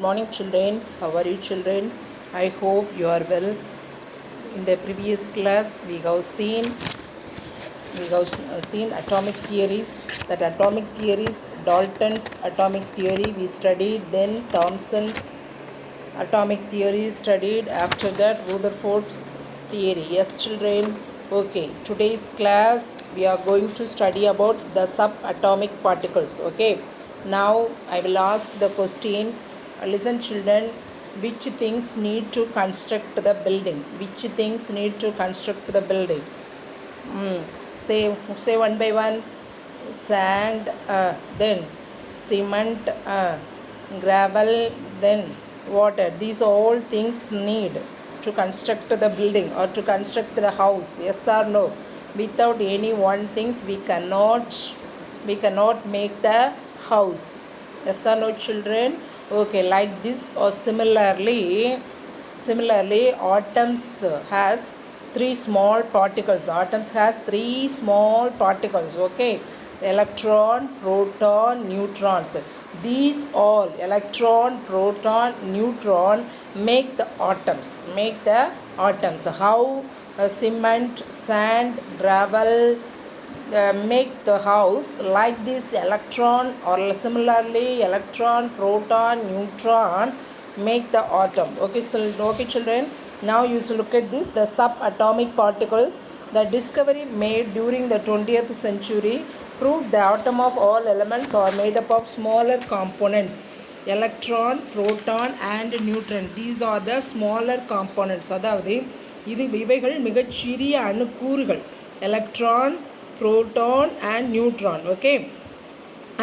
Good morning children, how are you children? I hope you are well. In the previous class we have seen atomic theories. That atomic theories, Dalton's atomic theory we studied, then Thomson's atomic theory studied, after that Rutherford's theory. Yes children, okay, today's class we are going to study about the subatomic particles. Okay, now I will ask the question. Listen children, which things need to construct the building? Which things need to construct the building? Say one by one. Sand, then cement, gravel, then water. These all things need to construct the building or to construct the house. Yes or no? Without any one things we cannot make the house. Yes or no children? Okay, like this or similarly atoms has three small particles. Atoms has three small particles. Okay, electron, proton, neutrons. These all electron, proton, neutron make the atoms. How cement, sand, gravel make the house. Like this electron, or similarly electron, proton, neutron make the atom. Okay, so okay children, now you look at this, the subatomic particles. The discovery made during the 20th century proved the atom of all elements are made up of smaller components. Electron, proton and neutron, these are the smaller components. அதாவது இவைகள் மிகச்சிறிய அணுக்கூறுகள். Electron, proton and neutron. Okay,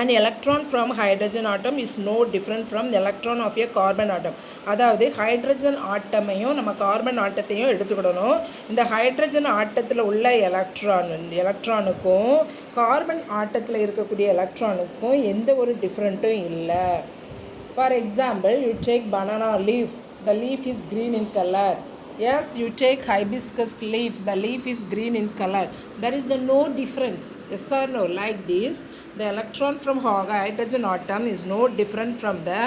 an electron from hydrogen atom is no different from the electron of a carbon atom. அதாவது hydrogen ஆட்டமையும் நம்ம carbon ஆட்டத்தையும் எடுத்துக்கிடணும். இந்த hydrogen ஆட்டத்தில் உள்ள எலக்ட்ரானுக்கும் carbon ஆட்டத்தில் இருக்கக்கூடிய எலக்ட்ரானுக்கும் எந்த ஒரு டிஃப்ரெண்ட்டும் இல்லை. For example, you take banana leaf, the leaf is green in color. Yes, you take hibiscus leaf, the leaf is green in color. There is no difference. Yes or no? Like this, the electron from hydrogen atom is no different from the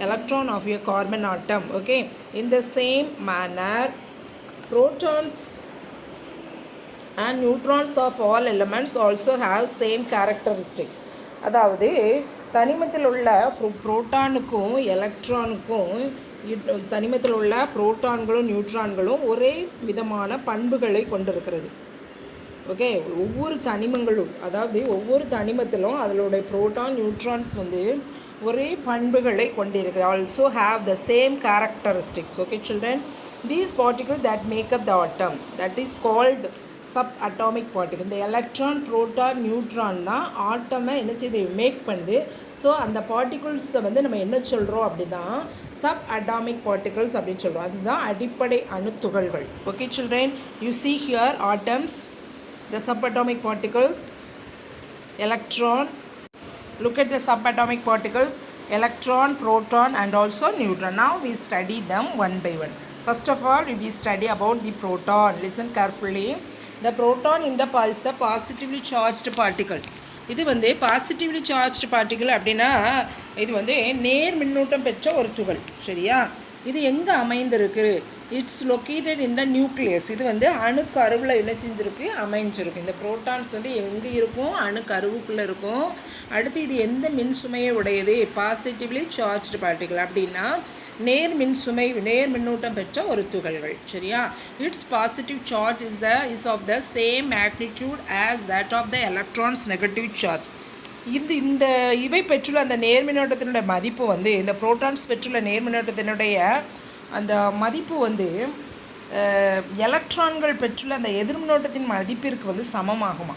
electron of a carbon atom. Okay, in the same manner, protons and neutrons of all elements also have same characteristics. அதாவது தனிமத்தில் உள்ள புரோட்டானுக்கும் எலக்ட்ரானுக்கும் தனிமத்தில் உள்ள புரோட்டான்களும் நியூட்ரான்களும் ஒரே விதமான பண்புகளை கொண்டிருக்கிறது. Okay, ஒவ்வொரு தனிமங்களும், அதாவது ஒவ்வொரு தனிமத்திலும் அதனுடைய புரோட்டான் நியூட்ரான்ஸ் ஒரே பண்புகளை கொண்டிருக்கிறது. Also have the same characteristics. Okay children, these particles that make up the atom, that is called sub atomic particle. இந்த எலக்ட்ரான், புரோட்டான், நியூட்ரான் தான் ஆட்டமை என்ன செய்து மேக் பண்ணுது. ஸோ அந்த பார்ட்டிகல்ஸை நம்ம என்ன சொல்கிறோம் அப்படின்னா சப் அட்டாமிக் பார்ட்டிகல்ஸ் அப்படின்னு சொல்கிறோம். அதுதான் அடிப்படை அணுத்துகள்கள். Okay children, you see here atoms, the subatomic particles, electron. Look at the subatomic particles, electron, proton and also neutron. Now we study them one by one. First of all, we study about the proton. Listen carefully. The proton in the is the positively charged particle. இது positively charged particle அப்படின்னா இது நேர் மின்னூட்டம் பெற்ற ஒரு துகள். சரியா? இது எங்கே அமைந்திருக்கு? It's located in the nucleus. இது அணுக்கருவில் என்ன செஞ்சுருக்கு? அமைஞ்சிருக்கு. இந்த ப்ரோட்டான்ஸ் எங்கே இருக்கும்? அணுக்கருவுக்குள்ளே இருக்கும். அடுத்து இது எந்த மின்சுமையை உடையது? பாசிட்டிவ்லி சார்ஜ்டு பார்ட்டிகிள் அப்படின்னா நேர் மின்னூட்டம் பெற்ற ஒரு துகள்கள். சரியா? Its positive charge is of the same magnitude as that of the electrons negative charge. இந்த இவை பெற்றுள்ள அந்த நேர்மின்னோட்டத்தினுடைய மதிப்பு இந்த புரோட்டான்ஸ் பெற்றுள்ள நேர்மின்னோட்டத்தினுடைய அந்த மதிப்பு எலக்ட்ரான்கள் பெற்றுள்ள அந்த எதிர்மின்னோட்டத்தின் மதிப்பிற்கு சமமாகுமா?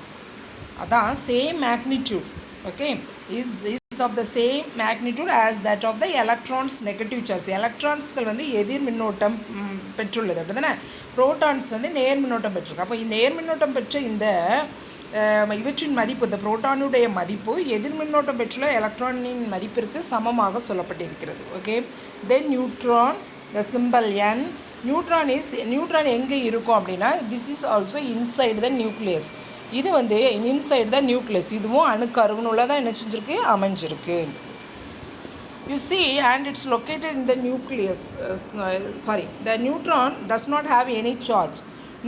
அதான் same magnitude. Okay, is of the same magnitude as that of the electrons negative charge. எலக்ட்ரான்ஸ்கள் எதிர் மின்னோட்டம் பெற்றுள்ளது அப்படிதானே. புரோட்டான்ஸ் நேர் மின்னோட்டம் பெற்றிருக்கு. அப்போ நேர் மின்னோட்டம் பெற்ற இந்த இவற்றின் மதிப்பு, இந்த புரோட்டானுடைய மதிப்பு எதிர் மின்னோட்டம் பெற்றுள்ள எலக்ட்ரானின் மதிப்பிற்கு சமமாக சொல்லப்பட்டிருக்கிறது. ஓகே, தென் நியூட்ரான், த சிம்பல் n. நியூட்ரான் எங்கே இருக்கும் அப்படின்னா this is also inside the nucleus. இது இன்சைடு த நியூக்ளியஸ். இதுவும் அணுக்கருவுன்னு உள்ளதான் என்ன செஞ்சுருக்கு? அமைஞ்சிருக்கு. You see, and it's located in the nucleus. The neutron does not have any charge.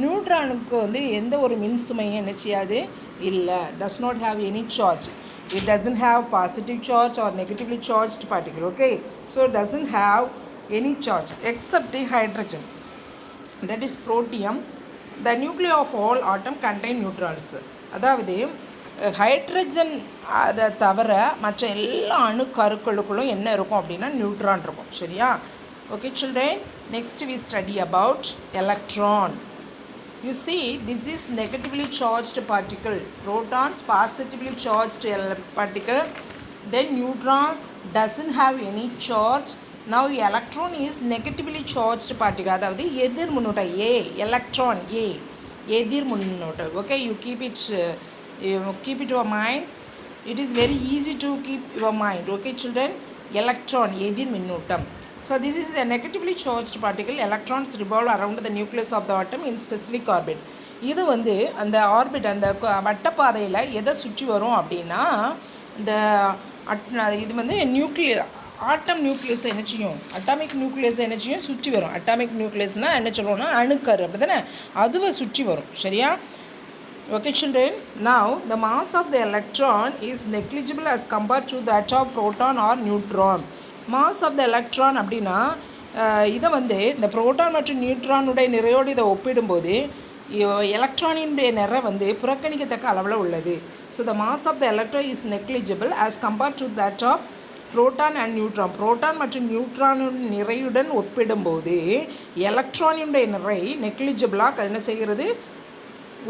நியூட்ரானுக்கு வந்து எந்த ஒரு மின்சுமையும் என்ன செய்யாது இல்லை. does not have any charge. It doesn't have positive charge or negatively charged particle. Okay, so it doesn't have any charge except the hydrogen, that is protium. The nuclei of all atom contain neutrons. அதாவது hydrogen அதை தவிர மற்ற எல்லா அணுக்கருக்களுக்குள்ளும் என்ன இருக்கும் அப்படின்னா neutron இருக்கும். சரியா? Okay children, next we study about electron. You see, this is negatively charged particle. Protons positively charged particle. Then neutron doesn't have any charge. Now electron is negatively charged particle. அதாவது எதிர் முன்னோட்டம் A. Electron A. எதிர் முன்னோட்டம். Okay, you keep it your mind. It is very easy to keep your mind. Okay children, electron எதிர் மின்னூட்டம். So this is a negatively charged particle. Electrons revolve around the nucleus of the atom in specific orbit. இது வந்து அந்த orbit அந்த வட்டப்பாதையில் எதை சுற்றி வரும் அப்படின்னா இந்த இது வந்து ஆட்டம் நியூக்ளியஸ் என்ன செய்யும், அட்டாமிக் நியூக்ளியஸ் என்ன செய்யும், சுற்றி வரும். அட்டாமிக் நியூக்ளியஸ்னால் என்ன சொல்லுவோம்னா அணுக்கரு, அப்படி தானே, அதுவை சுற்றி வரும். சரியா? Okay children, now the mass of the electron is negligible as compared to that of proton or neutron. Mass of the electron அப்படின்னா இதை வந்து இந்த புரோட்டான் மற்றும் நியூட்ரானுடைய நிறையோடு இதை ஒப்பிடும்போது எலக்ட்ரானினுடைய நிறை வந்து புறக்கணிக்கத்தக்க அளவில் உள்ளது. So the mass of the electron is negligible as compared to that of proton and neutron. Proton மற்றும் நியூட்ரானின் நிறையுடன் ஒப்பிடும்போது எலக்ட்ரானினுடைய நிறை நெக்லிஜிபிளாக என்ன செய்கிறது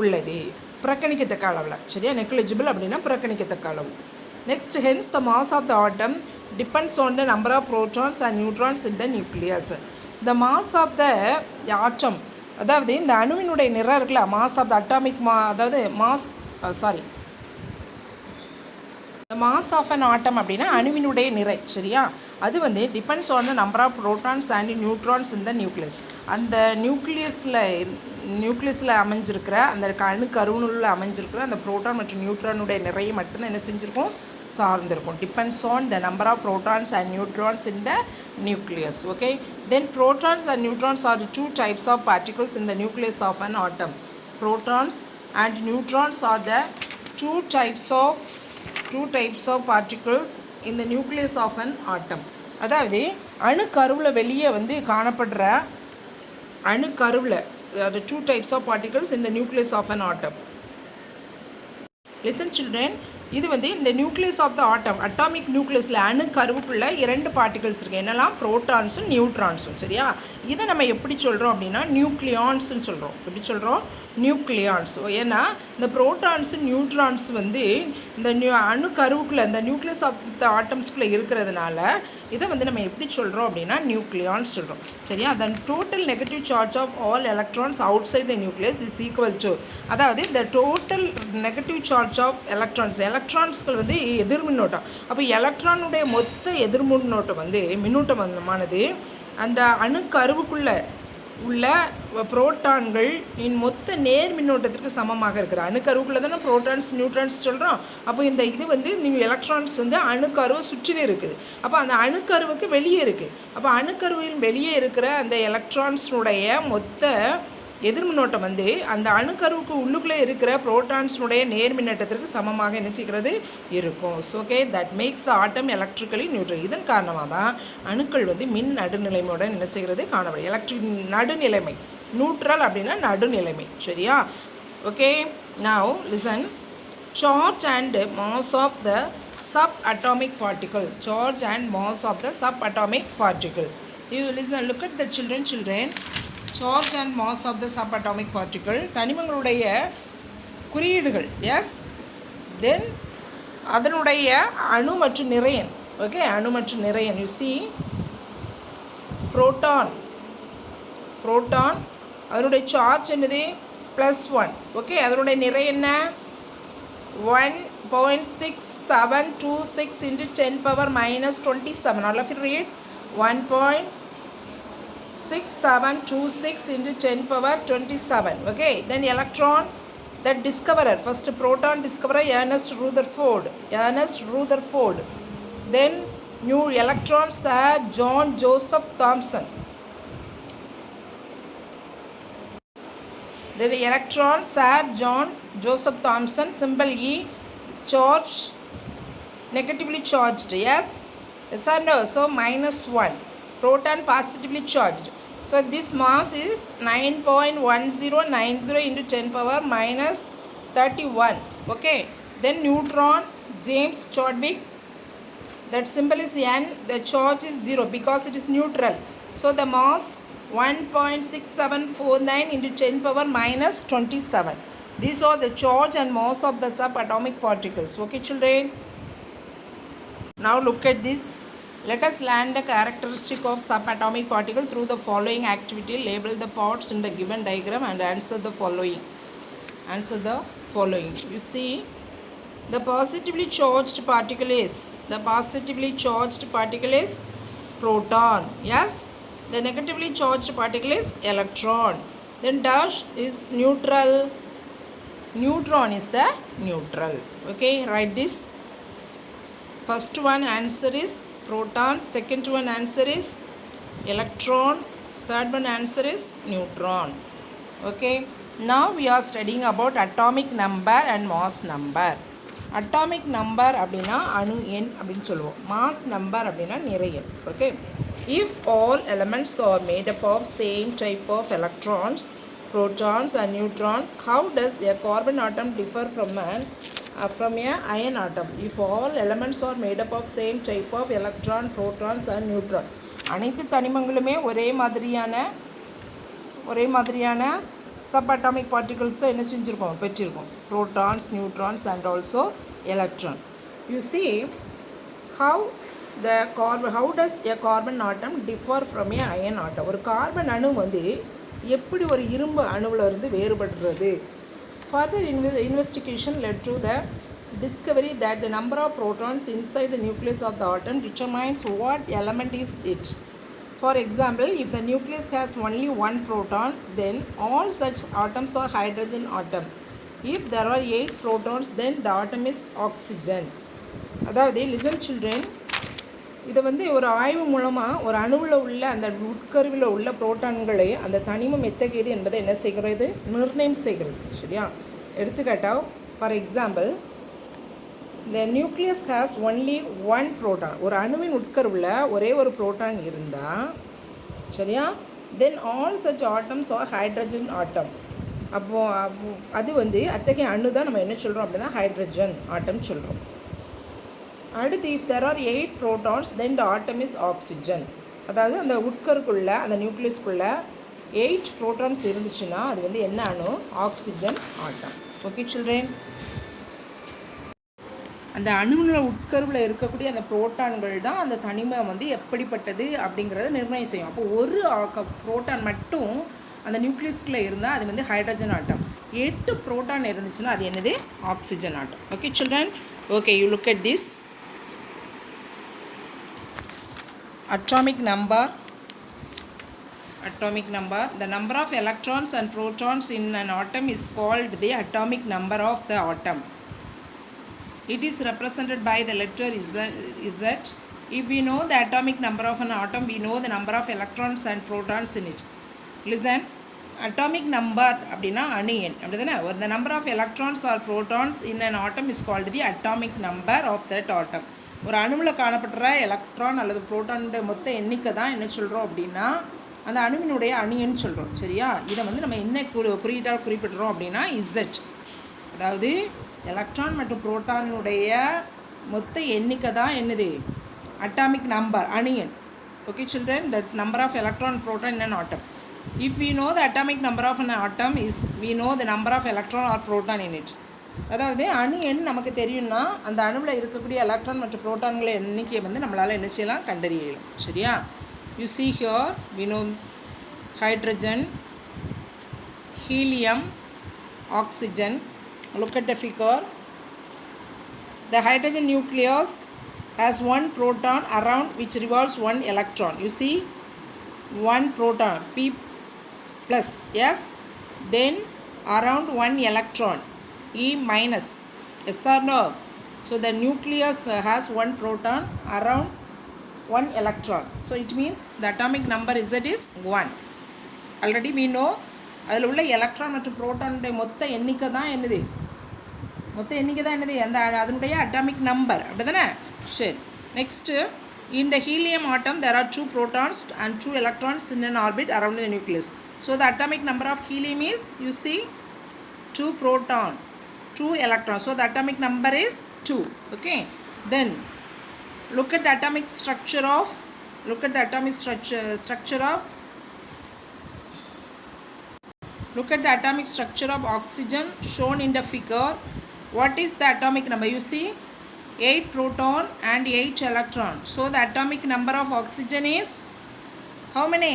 உள்ளது, புறக்கணிக்கத்தக்க அளவில். சரியா? நெக்லிஜிபிள் அப்படின்னா புறக்கணிக்கத்தக்க அளவு. Next, hence the mass of the atom depends on the number of protons and neutrons in the nucleus. The mass of the atom, அதாவது இந்த அணுவினுடைய நிறை இருக்குல்ல, மாஸ் ஆஃப் த அட்டாமிக் அதாவது மாஸ் ஆஃப் அன் ஆட்டம் அப்படின்னா அணுவினுடைய நிறை. சரியா? அது வந்து depends on the number of protons and neutrons in the nucleus. அந்த நியூக்ளியஸில் அமைஞ்சிருக்கிற அந்த அணுக்கருவுள்ள அமைஞ்சிருக்கிற அந்த ப்ரோட்டான் மற்றும் நியூட்ரானுடைய நிறையை மட்டும்தான் என்ன செஞ்சுருக்கும், சார்ந்திருக்கும். Depends on the number of protons and neutrons in the nucleus. Okay, then protons and neutrons are the 2 types of particles in the nucleus of an atom. Protons and neutrons are the two types of particles in the nucleus of an atom. அதாவது அணுக்கருவில் வெளியே வந்து காணப்படுற அணுக்கருவில் the 2 types of particles in the nucleus of an atom. Listen children, இது வந்து இந்த nucleus of the atom, atomic நியூக்ளியஸில் அணுக்கருவுக்குள்ளே 2 particles இருக்குது. என்னெல்லாம்? ப்ரோட்டான்ஸும் நியூட்ரான்ஸும். சரியா? இதை நம்ம எப்படி சொல்கிறோம் அப்படின்னா நியூக்ளியான்ஸ்ன்னு சொல்கிறோம். எப்படி சொல்கிறோம்? நியூக்ளியான்ஸ். ஏன்னா இந்த ப்ரோட்டான்ஸு நியூட்ரான்ஸ் வந்து இந்த அணுக்கருவுக்குள்ளே இந்த நியூக்ளியஸ் ஆஃப் த ஆட்டம்ஸ்குள்ளே இருக்கிறதுனால இதை வந்து நம்ம எப்படி சொல்கிறோம் அப்படின்னா நியூக்ளியான்ஸ் சொல்கிறோம். சரியா? Then total negative charge of all electrons outside the nucleus is equal to, அதாவது இந்த டோட்டல் நெகட்டிவ் சார்ஜ் ஆஃப் எலக்ட்ரான்ஸ்கள் வந்து எதிர்மின்னோட்டம். அப்போ எலக்ட்ரானுடைய மொத்த எதிர்மின்னோட்டம் வந்து மின்னூட்டமானது அந்த அணுக்கருவுக்குள்ளே உள்ள புரோட்டான்கள் மொத்த நேர் மின்னோட்டத்திற்கு சமமாக இருக்கிற அணுக்கருவுக்குள்ளே தானே புரோட்டான்ஸ் நியூட்ரான்ஸ் சொல்கிறோம். அப்போ இந்த இது வந்து நீங்கள் எலக்ட்ரான்ஸ் வந்து அணுக்கருவை சுற்றிலே இருக்குது. அப்போ அந்த அணுக்கருவுக்கு வெளியே இருக்குது. அப்போ அணுக்கருவின் வெளியே இருக்கிற அந்த எலக்ட்ரான்ஸுடைய மொத்த எதிர்மின்னோட்டம் வந்து அந்த அணுக்கருவுக்கு உள்ளுக்குள்ளே இருக்கிற புரோட்டான்ஸுடைய நேர் மின்னோட்டத்திற்கு சமமாக என்ன செய்கிறது இருக்கும். Okay, that makes the atom electrically neutral. இதன் காரணமாக தான் அணுக்கள் வந்து மின் நடுநிலைமையுடன் என்ன செய்கிறது காணப்படும். எலக்ட்ரிக் நடுநிலைமை, நியூட்ரல் அப்படின்னா நடுநிலைமை. சரியா? Okay, now listen. Charge and mass of the subatomic particle. Charge and mass of the subatomic particle. You listen, look at the children. Charge and mass of the subatomic particle. தனிமங்களுடைய குறியீடுகள். S, தென் அதனுடைய அணு மற்றும் நிறையன். Okay, அணு மற்றும் நிறையன். You see proton அதனுடைய charge என்னது? +1. Okay, அதனுடைய நிறை என்ன? 1.6726 into 10 power minus 27. All of you read 1.6726 into 10 power 27. Okay, then electron, that discoverer, first proton discoverer Ernest Rutherford. Then New electron, Sir John Joseph Thomson. The electron, Sir John Joseph Thomson, symbol E, charged, negatively charged, yes? Yes or no? So minus 1. Proton positively charged. So this mass is 9.1090 into 10 power minus 31. Okay. Then neutron, James Chadwick, that symbol is N, the charge is 0 because it is neutral. So the mass 1.6749 into 10 power minus 27. These are the charge and mass of the subatomic particles. Okay, children? Now look at this. Let us learn the characteristic of subatomic particle through the following activity. Label the parts in the given diagram and answer the following. You see, the positively charged particle is proton. Yes. The negatively charged particle is electron. Then dash is neutral. Neutron is the neutral. Okay, write this. First one answer is proton, second one answer is electron, third one answer is neutron. Okay, now we are studying about atomic number and mass number. Atomic number அப்படினா அணு எண் அப்படினு சொல்லுவோம். Mass number அப்படினா நிறை எண். Okay, if all elements are made up of same type of electrons, protons and neutrons, how does a carbon atom differ from a iron atom? If all elements are made up of same type of electron, protons and neutron, அனைத்து தனிமங்களுமே ஒரே மாதிரியான subatomic particles என்ன செஞ்சிருக்கோம், பெற்றிருக்கோம். Protons, neutrons and also electron. You see how does a carbon atom differ from a iron atom? ஒரு carbon அணு வந்து எப்படி ஒரு இரும்பு அணுவில் இருந்து வேறுபடுறது? Further investigation led to the discovery that the number of protons inside the nucleus of the atom determines what element is it. For example, if the nucleus has only one proton, then all such atoms are hydrogen atom. If there are 8 protons, then the atom is oxygen. அதாவது listen children, இதை வந்து ஒரு ஆய்வு மூலமாக ஒரு அணுவில் உள்ள அந்த உட்கருவில் உள்ள புரோட்டான்களை அந்த தனிமம் எத்தகையது என்பதை என்ன செய்கிறது, நிர்ணயம் செய்கிறது. சரியா? எடுத்துக்காட்டாக for example, the nucleus has only one proton. ஒரு அணுவின் உட்கருவில் ஒரே ஒரு புரோட்டான் இருந்தால், சரியா, then all such atoms are hydrogen atom. அப்போது அது வந்து அத்தகைய அணு தான் நம்ம என்ன சொல்கிறோம் அப்படின்னா ஹைட்ரஜன் ஆட்டம் சொல்கிறோம். அடுத்து if there are 8 protons, then the atom is oxygen. அதாவது அந்த உட்கருக்குள்ளே அந்த நியூக்ளியஸ்குள்ளே 8 protons இருந்துச்சுன்னா அது வந்து என்ன அணு, ஆக்சிஜன் ஆட்டம். ஓகே சில்ட்ரன், அந்த அணுவில் உட்கருவில் இருக்கக்கூடிய அந்த புரோட்டான்கள் தான் அந்த தனிமம் வந்து எப்படிப்பட்டது அப்படிங்கிறத நிர்ணயம் செய்யும். அப்போ ஒரு புரோட்டான் மட்டும் அந்த நியூக்ளியஸ்குள்ளே இருந்தால் அது வந்து ஹைட்ரஜன் ஆட்டம். 8 புரோட்டான் இருந்துச்சுன்னா அது என்னது, oxygen atom. Okay children, okay, you look at this. Atomic number, the number of electrons and protons in an atom is called the atomic number of the atom. It is represented by the letter Z. If we know the atomic number of an atom, we know the number of electrons and protons in it. Listen, atomic number அப்படினா அணு எண் அப்படிதானே. the number of electrons or protons in an atom is called the atomic number of that atom. ஒரு அணுவில் காணப்படுற electron அல்லது புரோட்டானுடைய மொத்த எண்ணிக்கை தான் என்ன சொல்கிறோம் அப்படின்னா அந்த அணுவினுடைய அணின்னு சொல்கிறோம். சரியா? இதை வந்து நம்ம என்ன குறியீட்டால் குறிப்பிடுறோம் அப்படின்னா இசட். அதாவது எலக்ட்ரான் மற்றும் புரோட்டானுடைய மொத்த எண்ணிக்கை தான் என்னது, அட்டாமிக் நம்பர், அணியன். Okay children, that number of electron proton in an atom. If we know the atomic number of an atom is, we know the number of electron or proton in it. அதாவது அணு எண் நமக்கு தெரியும்னா அந்த அணுவில் இருக்கக்கூடிய electron மற்றும் புரோட்டான்களை எண்ணிக்கையை வந்து நம்மளால் என்ன செய்யலாம், கண்டறியலாம். சரியா? You see here, we know hydrogen, helium, oxygen. Look at the figure. The hydrogen nucleus has one proton around which revolves one electron. You see, one proton, P plus, yes, then around one electron, E minus, yes or no? So the nucleus has one proton around one electron. So it means the atomic number Z is 1. Already we know அதில் உள்ள electron மற்றும் புரோட்டானுடைய மொத்த எண்ணிக்கை தான் என்னது அந்த அதனுடைய atomic number அப்படி தானே. சரி, next in the helium atom there are 2 protons and 2 electrons in an orbit around the nucleus. So the atomic number of helium is, you see, 2 proton 2 electrons, so the atomic number is 2. Okay, then look at the atomic structure of oxygen shown in the figure. What is the atomic number? You see 8 proton and 8 electron, so the atomic number of oxygen is how many?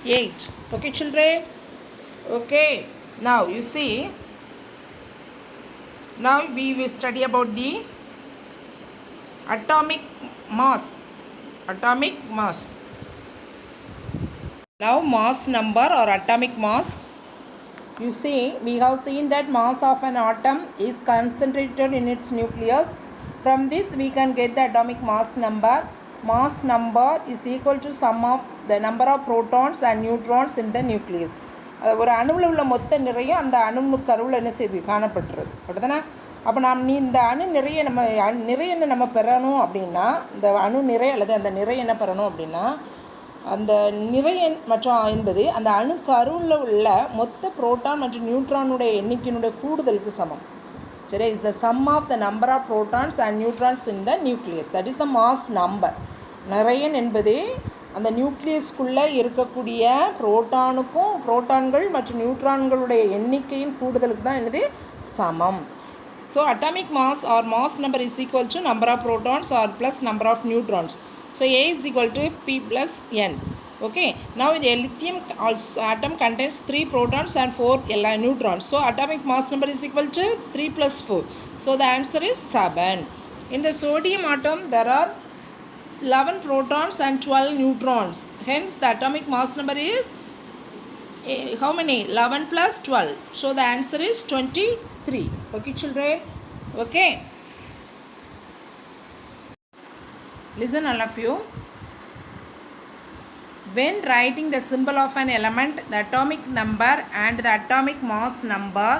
8. Okay children. Okay, now you see, now we will study about the atomic mass. Now mass number or atomic mass. You see, we have seen that mass of an atom is concentrated in its nucleus. From this we can get the atomic mass number. Mass number is equal to sum of the number of protons and neutrons in the nucleus. ஒரு அணுவில் உள்ள மொத்த நிறையும் அந்த அணு கருவில் என்ன செய்து காணப்பட்டுருது அப்படிதானே. அப்போ இந்த அணு நிறைய நம்ம பெறணும் அப்படின்னா, இந்த அணு நிறை அல்லது அந்த நிறை என்ன பெறணும் அப்படின்னா, அந்த நிறை மற்றும் என்பது அந்த அணு கருவில் உள்ள மொத்த புரோட்டான் மற்றும் நியூட்ரானுடைய எண்ணிக்கையினுடைய கூடுதலுக்கு சமம். சரி, is the sum of the number of protons and neutrons in the nucleus. That is the mass number. நிறையன் என்பது அந்த நியூக்ளியஸ்குள்ளே இருக்கக்கூடிய புரோட்டான்கள் மற்றும் நியூட்ரான்களுடைய எண்ணிக்கையின் கூடுதலுக்கு தான் என்னது சமம். So atomic mass or mass number is equal to number of protons or plus number of neutrons. So A is equal to P plus N. Okay, now the lithium atom contains 3 protons and 4 neutrons. So atomic mass number is equal to 3 plus 4. So the answer is 7. In the sodium atom there are 11 protons and 12 neutrons. Hence the atomic mass number is how many? 11 plus 12. So the answer is 23. Okay children. Okay. Listen all of you. When writing the symbol of an element, the atomic number and the atomic mass number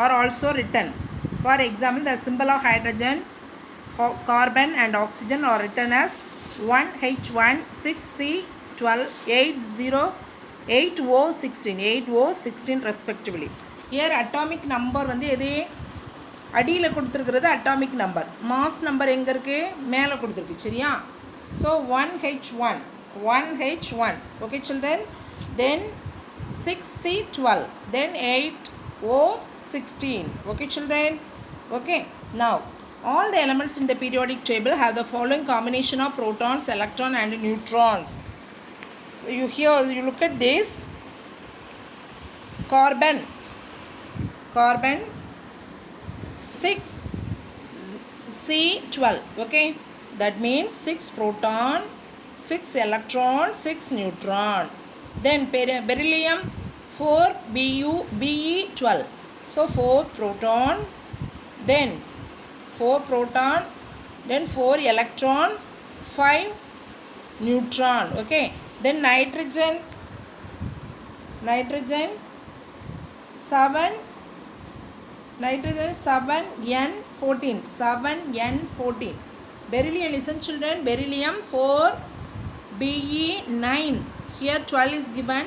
are also written. For example, the symbol of hydrogen, carbon and oxygen are written as 1H1 6C12 8O16 respectively. Here atomic number வந்து எது அடியில் கொடுத்துருக்கிறது atomic number, mass number எங்கே இருக்குது மேலே கொடுத்துருக்கு. சரியா? So 1H1 okay children, then 6C12, then 8O16. okay children. Okay, now all the elements in the periodic table have the following combination of protons, electrons and neutrons. So you look at this. Carbon 6C12. okay, that means 6 proton, 6 electron, 6 neutron. Then beryllium 4Be12, so 4 proton, then 4 electron, 5 neutron. Okay, then nitrogen 7N14. Beryllium, listen children, beryllium 4Be9. Here 12 is given,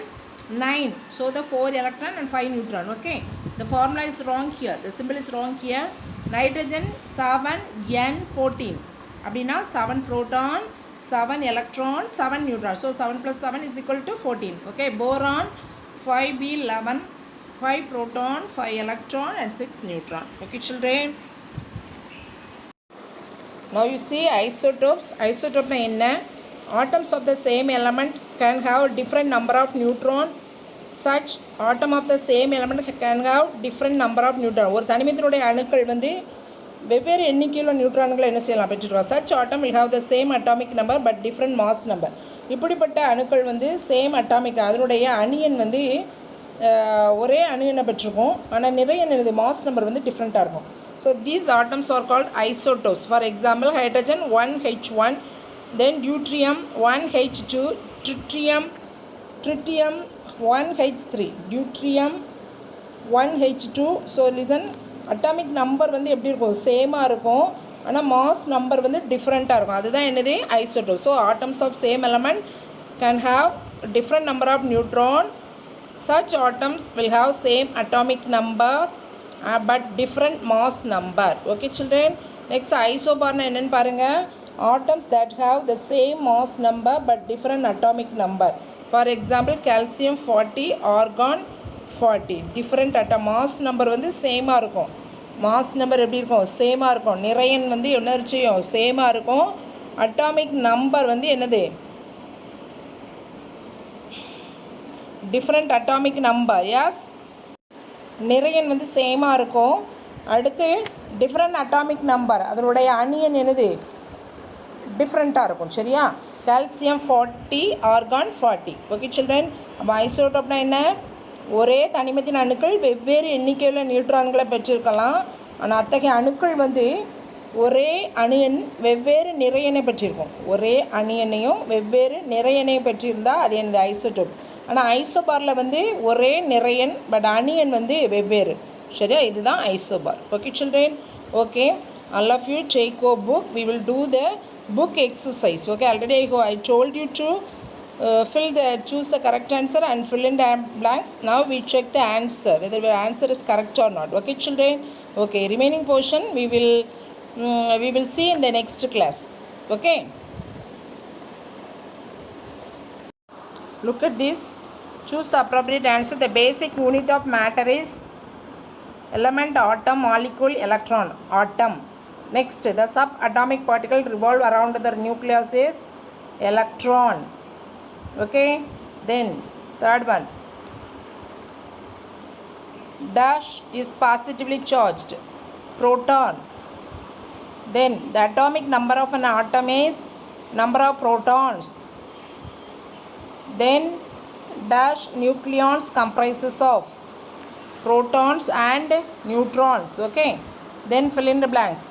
9. So the 4 electron and 5 neutron. Okay, the formula is wrong here, the symbol is wrong here. Nitrogen 7N14. அப்படின்னா 7 proton, 7 electron, 7 neutron. So 7 plus 7 is equal to 14. Okay, boron 5B11. 5 proton, 5 electron and 6 neutron. Okay children. Now you see isotopes. Isotope na enna? Atoms of the same element can have different number of neutron. Such atom of the same element can have different number of neutron. ஒரு தனிமத்தினுடைய அணுக்கள் வந்து வெவ்வேறு எண்ணிக்கையில நியூட்ரான்களை என்ன செய்யலாம் பெற்றுக்கலாம். Such atom will have the same atomic number but different mass number. இப்படிப்பட்ட அணுக்கள் வந்து சேம் அட்டாமிக், அதனுடைய அணியன் வந்து ஒரே அணுவினை பெற்றிருக்கும், ஆனால் நிறைய மாஸ் நம்பர் வந்து டிஃப்ரெண்ட்டாக இருக்கும். So these atoms are called isotopes. For example hydrogen 1H1 then deuterium 1H2, tritium 1H3, deuterium 1H2. So listen, atomic number வந்து எப்படி இருக்கும், சேமாக இருக்கும், ஆனால் mass number வந்து டிஃப்ரெண்ட்டாக இருக்கும். அதுதான் என்னது, isotope. So atoms of same element can have different number of neutron. Such atoms will have same atomic number but different mass number. Okay children, next isobarna என்னன்னு பாருங்க, atoms that have the same mass number but different atomic number. For example, calcium 40, argon 40. different mass number வந்து சேமாக இருக்கும். Mass number எப்படி இருக்கும், சேமாக இருக்கும். நிறையன் வந்து என்ன செய்யும், சேமாக இருக்கும். அட்டாமிக் நம்பர் வந்து என்னது, டிஃப்ரெண்ட் அட்டாமிக் நம்பர். எஸ், நிறையன் வந்து சேமாக இருக்கும். அடுத்து டிஃப்ரெண்ட் அட்டாமிக் நம்பர், அதனுடைய அணியன் என்னது, டிஃப்ரெண்ட்டாக இருக்கும். சரியா, கால்சியம் 40, ஆர்கான் 40. ஓகே சில்ட்ரன், அப்போ ஐசோடோப்னா என்ன, ஒரே தனிமத்தின் அணுக்கள் வெவ்வேறு எண்ணிக்கையில் நியூட்ரான்களை பெற்றிருக்கலாம். ஆனால் அத்தகைய அணுக்கள் வந்து ஒரே அணியன் வெவ்வேறு நிறையனை பெற்றிருக்கும். ஒரே அணியனையும் வெவ்வேறு நிறையனையும் பெற்றிருந்தால் அது எனது ஐசோடோப். ஆனால் ஐசோபாரில் வந்து ஒரே நிறையன் பட் அணியன் வந்து வெவ்வேறு. சரியா, இதுதான் isobar. Okay children, okay, all of you take your book. We will do the book exercise. Okay, already I told you to choose the correct answer and fill in the blanks. Now we check the answer, whether the answer is correct or not. Okay children, okay, remaining portion we will see in the next class. Okay, look at this, choose the appropriate answer. The basic unit of matter is element, atom, molecule, electron. Atom. Next, the subatomic particle revolve around the nucleus is electron. Okay, then third one, dash is positively charged, proton. Then the atomic number of an atom is number of protons. Then dash nucleons comprises of protons and neutrons. Okay, then fill in the blanks.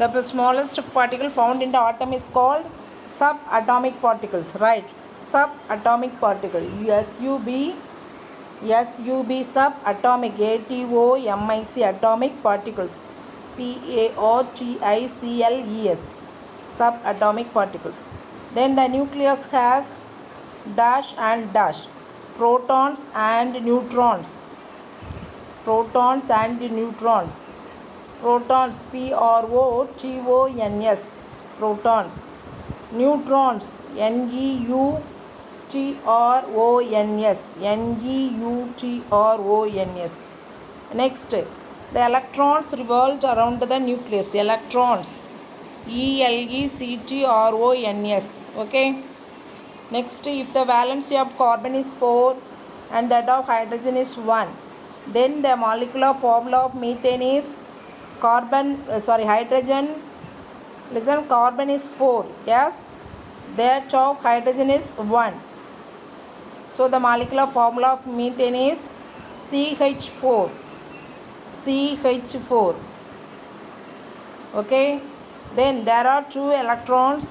The smallest particle found in the atom is called subatomic particles. Right, subatomic particle, SUB subatomic, ATOMIC atomic particles, PARTICLES subatomic particles. Then the nucleus has dash and dash, protons and neutrons. Protons, PROTONS, protons. Neutrons, NEUTRONS. Next, the electrons revolve around the nucleus. Electrons, ELECTRONS. Okay, next, if the valency of carbon is 4 and that of hydrogen is 1, then the molecular formula of methane is hydrogen. Listen, carbon is 4, yes, that of hydrogen is 1. So the molecular formula of methane is CH4. Okay, then there are 2 electrons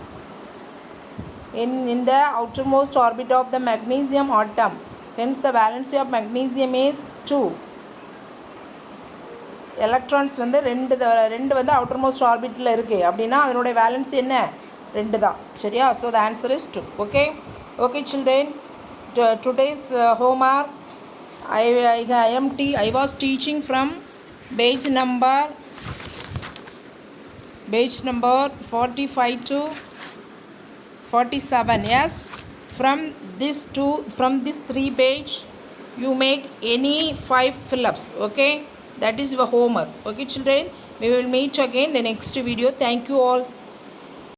in the outermost orbit of the magnesium atom. Hence the valency of magnesium is 2. Electrons வந்து ரெண்டு வந்து outermost ஆர்பிட்டில் இருக்குது அப்படின்னா அதனுடைய valence என்ன, 2 தான். சரியா, so the answer is 2. Okay, okay children, today's homework I was teaching from page number 45 to 47. Yes, from this 3 page you make any 5 fill-ups. Okay, that is your homework. Okay children, we will meet again in the next video. Thank you all.